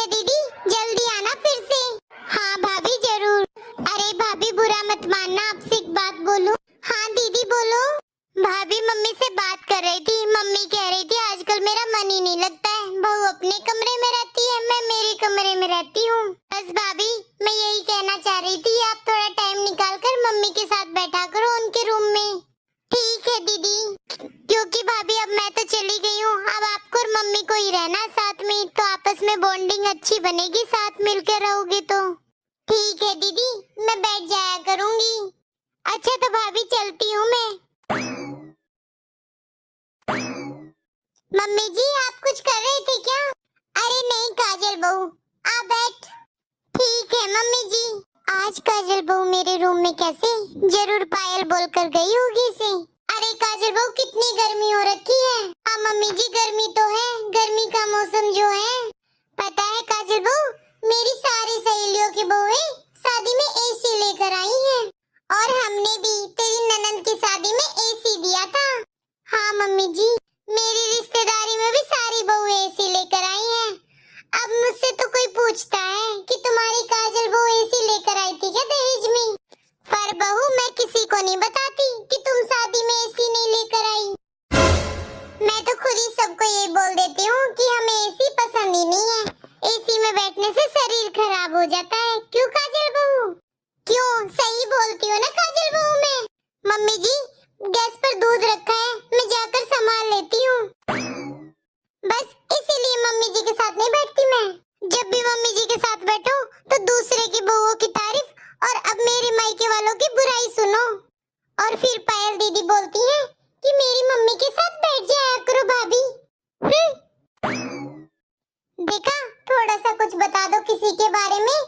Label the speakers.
Speaker 1: है दीदी, जल्दी आना फिर से। हाँ भाभी जरूर। अरे भाभी बुरा मत मानना, आपसे एक बात बोलूं? हाँ दीदी बोलो। भाभी मम्मी से बात कर रही थी, मम्मी कह रही थी आजकल मेरा मन ही नहीं लगता है, बहू अपने कमरे में रहती है, मैं मेरे कमरे में रहती हूँ। बस भाभी मैं यही कहना चाह रही थी, आप थोड़ा टाइम निकाल कर मम्मी के साथ बैठा करो उनके रूम में। ठीक है दीदी, क्योंकि भाभी अब मैं तो चली गई हूँ, अब आपको और मम्मी को ही रहना साथ में, तो आपस में बॉन्डिंग अच्छी बनेगी, साथ मिलकर रहोगे तो। ठीक है दीदी, मैं बैठ जाया करूंगी। अच्छा तो भाभी चलती हूँ मैं। मम्मी जी आप कुछ कर रहे थे क्या? अरे नहीं काजल बहू, आ बैठ। ठीक है मम्मी जी। आज काजल बहू मेरे रूम में कैसे? जरूर पायल बोलकर गई होगी इसे। अरे काजल बहू कितनी गर्मी हो रखी है। हाँ मम्मी जी गर्मी तो है, गर्मी का मौसम जो है। पता है काजल बहू, मेरी सारी सहेलियों की बहुएं शादी में एसी लेकर आई हैं, और हमने भी तेरी ननंद की शादी में एसी दिया था। हाँ मम्मी जी, मेरी रिश्तेदारी में भी सारी बहुएं एसी लेकर आई हैं। अब मुझसे तो कोई पूछता है कि तुम्हारी काजल बहू एसी लेकर आई थी क्या दहेज में? पर बहू मैं किसी को नहीं बताती कि तुम शादी में एसी नहीं लेकर आई। मैं तो खुद ही सबको ये बोल देती हूँ कि हमें एसी पसंद ही नहीं है, एसी में बैठने से शरीर खराब हो जाता है। क्यों काजल बहू? क्यों, सही बोलती हो ना काजल बहू मैं? मम्मी जी गैस पर दूध रखा है, मैं जाकर संभाल लेती हूँ। बस इसीलिए मम्मी जी के साथ नहीं बैठती मैं। जब भी मम्मी जी के साथ बैठो तो दूसरे की बहुओं की तारीफ और अब मेरे मायके वालों की बुराई सुनो। और फिर पायल दीदी बोलती हैं कि मेरी मम्मी के साथ बैठ जाया करो भाभी। देखा, थोड़ा सा कुछ बता दो किसी के बारे में